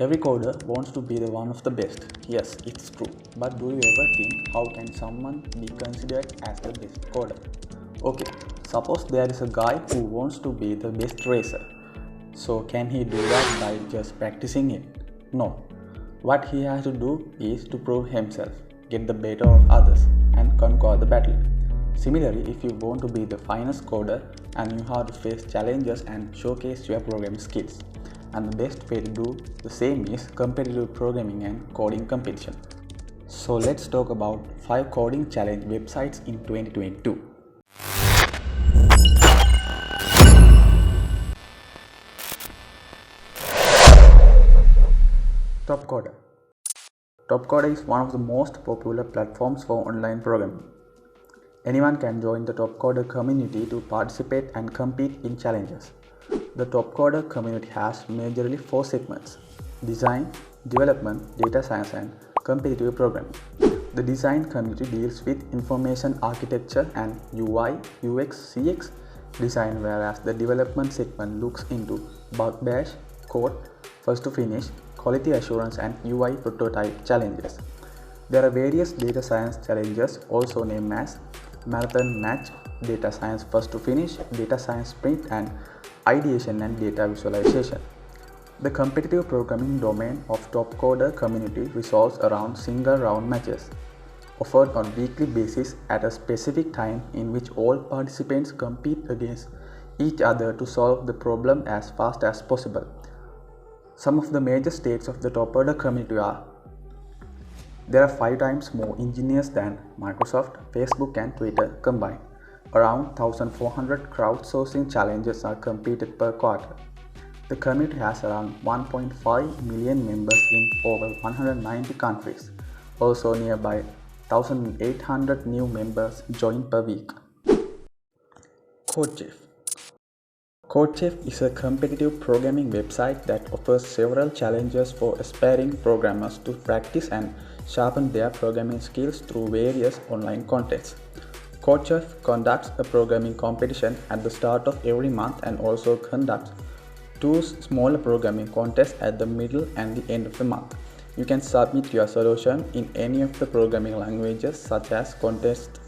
Every coder wants to be the one of the best. Yes, it's true. But do you ever think how can someone be considered as the best coder? Okay, suppose there is a guy who wants to be the best racer. So can he do that by just practicing it? No. What he has to do is to prove himself, get the better of others, and conquer the battle. Similarly, if you want to be the finest coder and you have to face challenges and showcase your programming skills. And the best way to do the same is competitive programming and coding competition. So let's talk about 5 coding challenge websites in 2022. Topcoder. Topcoder is one of the most popular platforms for online programming. Anyone can join the Topcoder community to participate and compete in challenges. The Topcoder community has majorly 4 segments: design, development, data science, and competitive programming. The design community deals with information architecture and UI, UX, CX design, whereas the development segment looks into bug bash, code, first to finish, quality assurance, and UI prototype challenges. There are various data science challenges, also named as marathon match, data science first to finish, data science sprint, and ideation and data visualization. The competitive programming domain of Topcoder community revolves around single round matches, offered on weekly basis at a specific time, in which all participants compete against each other to solve the problem as fast as possible. Some of the major stakes of the Topcoder community are: there are 5 times more engineers than Microsoft, Facebook, and Twitter combined. Around 1,400 crowdsourcing challenges are completed per quarter. The community has around 1.5 million members in over 190 countries. Also, nearby 1,800 new members join per week. CodeChef. CodeChef is a competitive programming website that offers several challenges for aspiring programmers to practice and sharpen their programming skills through various online contests. CodeChef conducts a programming competition at the start of every month and also conducts 2 smaller programming contests at the middle and the end of the month. You can submit your solution in any of the programming languages, such as contests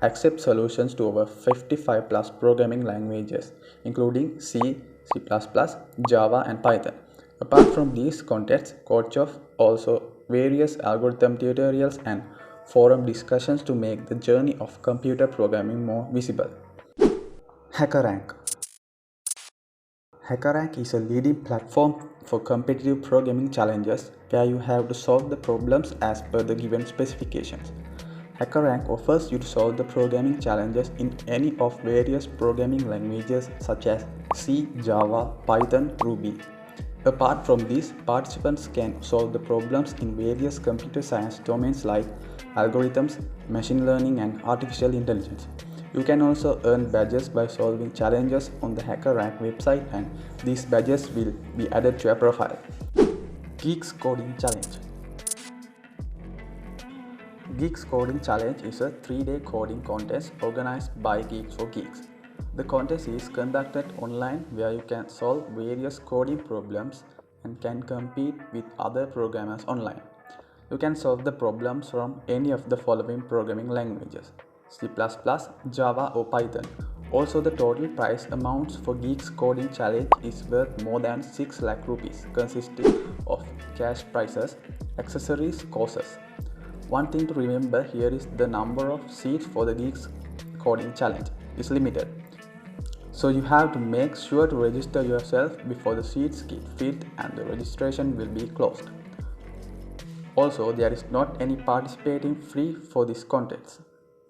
accept solutions to over 55 plus programming languages, including C, C++, Java, and Python. Apart from these contests, CodeChef also various algorithm tutorials and forum discussions to make the journey of computer programming more visible. HackerRank. HackerRank is a leading platform for competitive programming challenges where you have to solve the problems as per the given specifications. HackerRank offers you to solve the programming challenges in any of various programming languages such as C, Java, Python, Ruby. Apart from this, participants can solve the problems in various computer science domains like algorithms, machine learning, and artificial intelligence. You can also earn badges by solving challenges on the HackerRank website, and these badges will be added to your profile. Geeks Coding Challenge. Geeks Coding Challenge is a 3-day coding contest organized by Geeks for Geeks. The contest is conducted online, where you can solve various coding problems and can compete with other programmers online. You can solve the problems from any of the following programming languages: C++, Java, or Python. Also, the total prize amounts for Geeks Coding Challenge is worth more than 6 lakh rupees, consisting of cash prizes, accessories, courses. One thing to remember here is the number of seats for the Geeks Coding Challenge is limited. So you have to make sure to register yourself before the seats get filled and the registration will be closed. Also, there is not any participating fee for this contest.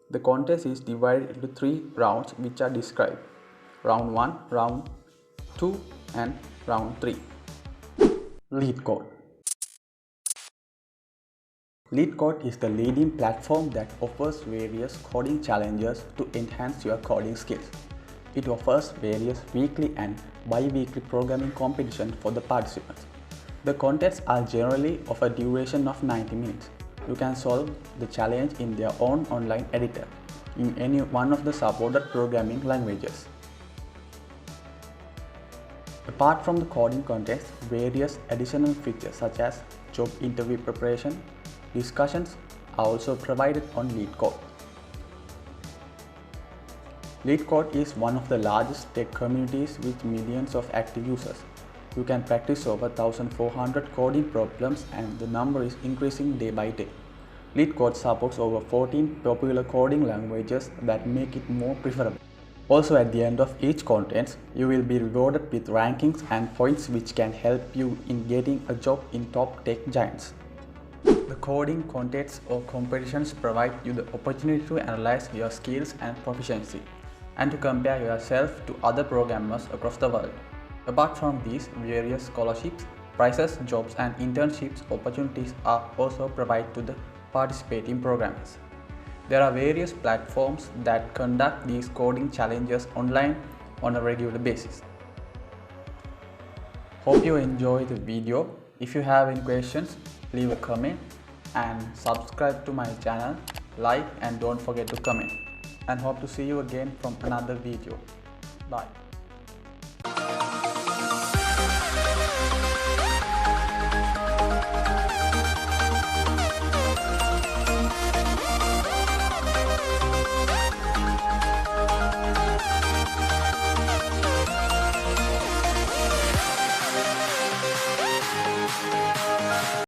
The contest is divided into 3 rounds, which are described: round 1, round 2, and round 3. LeetCode. LeetCode is the leading platform that offers various coding challenges to enhance your coding skills. It offers various weekly and bi-weekly programming competitions for the participants. The contests are generally of a duration of 90 minutes. You can solve the challenge in their own online editor in any one of the supported programming languages. Apart from the coding context, various additional features such as job interview preparation, discussions are also provided on LeetCode. LeetCode is one of the largest tech communities with millions of active users. You can practice over 1,400 coding problems and the number is increasing day by day. LeetCode supports over 14 popular coding languages that make it more preferable. Also, at the end of each contest, you will be rewarded with rankings and points which can help you in getting a job in top tech giants. The coding contests or competitions provide you the opportunity to analyze your skills and proficiency and to compare yourself to other programmers across the world. Apart from these, various scholarships, prizes, jobs and internships opportunities are also provided to the participating programmers. There are various platforms that conduct these coding challenges online on a regular basis. Hope you enjoy the video. If you have any questions, leave a comment and subscribe to my channel, like and don't forget to comment. And hope to see you again from another video. Bye.